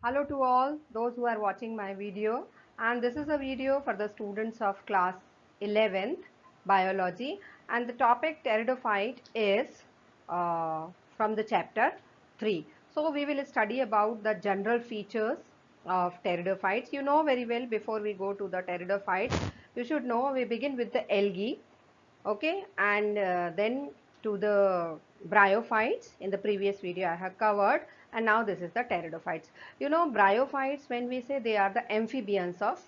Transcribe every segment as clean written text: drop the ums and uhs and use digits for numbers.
Hello to all those who are watching my video, and this is a video for the students of class 11th biology, and the topic pteridophyte is from the chapter 3. So we will study about the general features of pteridophytes. You know very well, before we go to the pteridophytes, you should know we begin with the algae, okay, and then to the bryophytes. In the previous video I have covered, and now this is the pteridophytes. You know, bryophytes, when we say, they are the amphibians of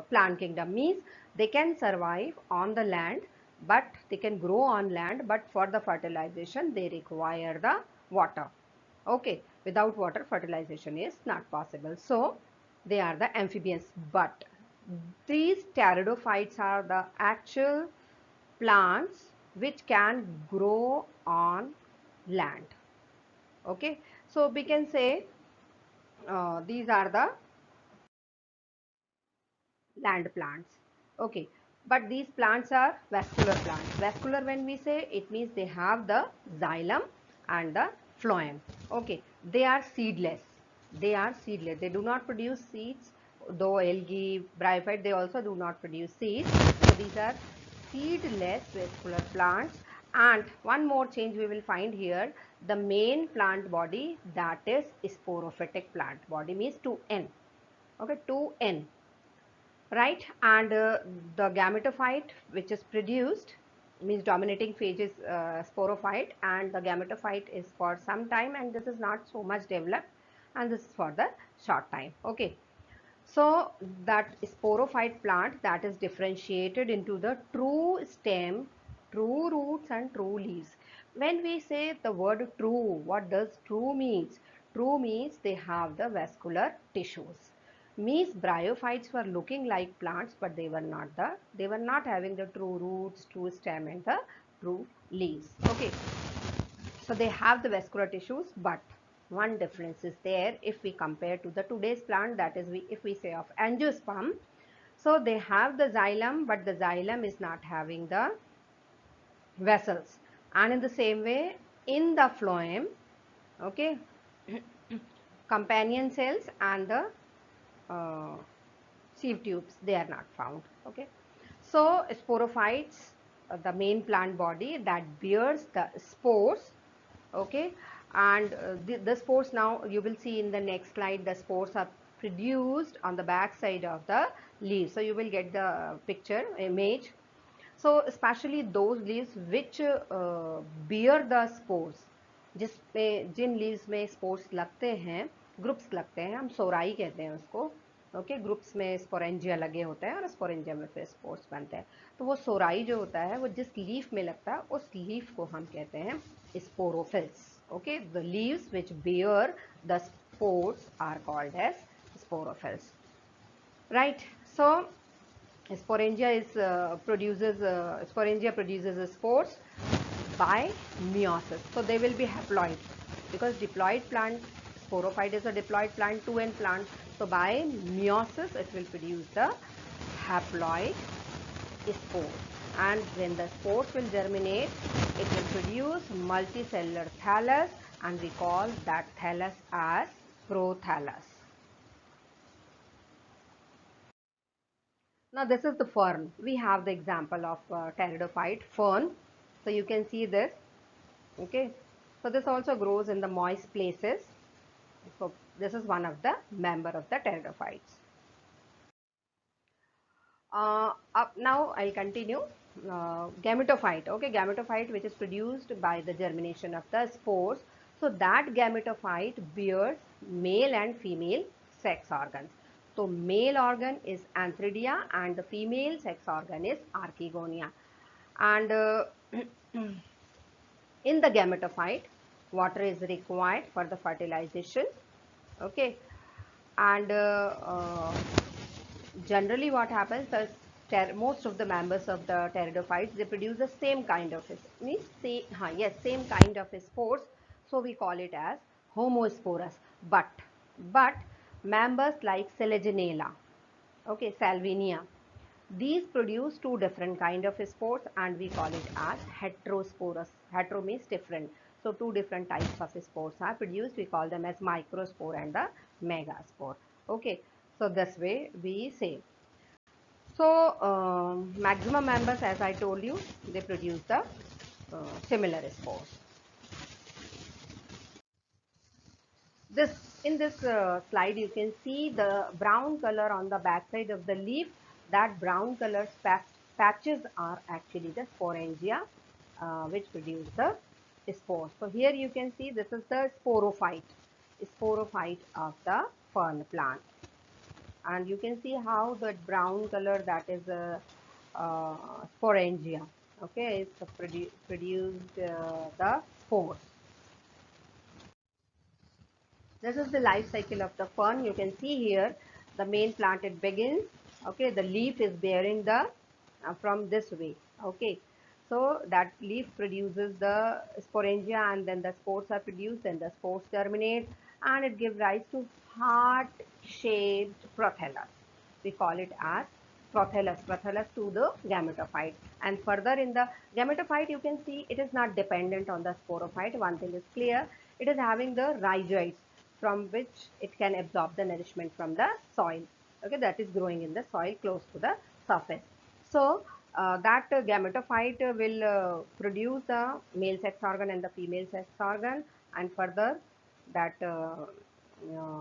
plant kingdom, means they can survive on the land, but they can grow on land, but for the fertilization they require the water. Okay, without water fertilization is not possible, so they are the amphibians. But these pteridophytes are the actual plants which can grow on land. Okay, so we can say these are the land plants. Okay, but these plants are vascular plants. Vascular, when we say, it means they have the xylem and the phloem. Okay, they are seedless. They are seedless. They do not produce seeds. Though algae, bryophyte, they also do not produce seeds. So these are seedless vascular plants. And one more change we will find here: the main plant body, that is sporophytic plant body, means 2n. Okay, 2n, right? And the gametophyte which is produced, means dominating phase is sporophyte, and the gametophyte is for some time, and this is not so much developed, and this is for the short time. Okay, so that sporophyte plant, that is differentiated into the true stem, true roots and true leaves. When we say the word true, what does true means? True means they have the vascular tissues. Means bryophytes were looking like plants, but they were not having the true roots, true stem and the true leaves. Okay, so they have the vascular tissues, but one difference is there if we compare to the today's plant, that is, if we say of angiosperm. So they have the xylem, but the xylem is not having the vessels. And in the same way, in the phloem, okay, companion cells and the uh, sieve tubes, they are not found. Okay, so sporophytes, the main plant body that bears the spores. Okay, and the spores, now you will see in the next slide, the spores are produced on the back side of the leaves, so you will get the picture image. So especially those leaves which bear the spores, जिसमें जिन leaves में spores लगते हैं, groups लगते हैं, हम सोराई कहते हैं उसको. ओके, ग्रुप्स में स्पोरेंजिया लगे होते हैं और स्पोरेंजिया में फिर स्पोर्स बनते हैं. तो वो सोराई जो होता है, वो जिस लीफ में लगता है, उस लीफ को हम कहते हैं sporophylls. Okay, the leaves which bear the spores are called as sporophylls, right? So sporangia produces spores by meiosis. So they will be haploid, because diploid plant, sporophyte is a diploid plant, 2n plant. So by meiosis it will produce the haploid spores, and when the spores will germinate, it will produce multicellular thallus, and we call that thallus as prothallus. Now this is the fern. We have the example of pteridophyte fern. So you can see this. Okay. So this also grows in the moist places. So this is one of the member of the pteridophytes. Up now I'll continue. Gametophyte. Okay, gametophyte, which is produced by the germination of the spores. So that gametophyte bears male and female sex organs. So male organ is antheridia and the female sex organ is archegonia. And in the gametophyte, water is required for the fertilization. Okay, and generally what happens is, most of the members of the pteridophytes, they produce the same kind of means same kind of spores. So we call it as homosporous. But members like Selaginella, okay, Salvinia, these produce two different kind of spores, and we call it as heterosporous. Hetero means different. So two different types of spores are produced. We call them as microspore and the megaspore. Okay, so this way we say. So maximum members, as I told you, they produce the similar spores. This in this slide you can see the brown color on the back side of the leaf. That brown color patches are actually the sporangia, which produce the spores. So here you can see this is the sporophyte of the fern plant, and you can see how that brown color, that is a sporangia. Okay, it's produced the spores. This is the life cycle of the fern. You can see here the main plant, it begins. Okay, the leaf is bearing the from this way. Okay, so that leaf produces the sporangia, and then the spores are produced, and the spores germinate, and it gives rise to heart-shaped prothallus. We call it as prothallus to the gametophyte. And further in the gametophyte, you can see it is not dependent on the sporophyte. One thing is clear, it is having the rhizoids from which it can absorb the nourishment from the soil. Okay, that is growing in the soil close to the surface. So that gametophyte will produce the male sex organ and the female sex organ, and further that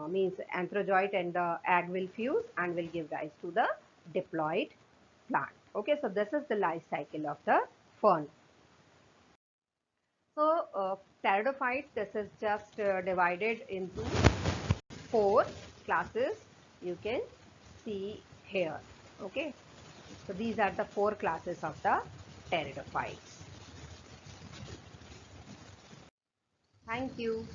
means anthrozoite and the egg will fuse and will give rise to the diploid plant. Okay, so this is the life cycle of the fern. So pteridophytes, this is just divided into 4 classes you can see here. Okay, so these are the 4 classes of the pteridophytes. Thank you.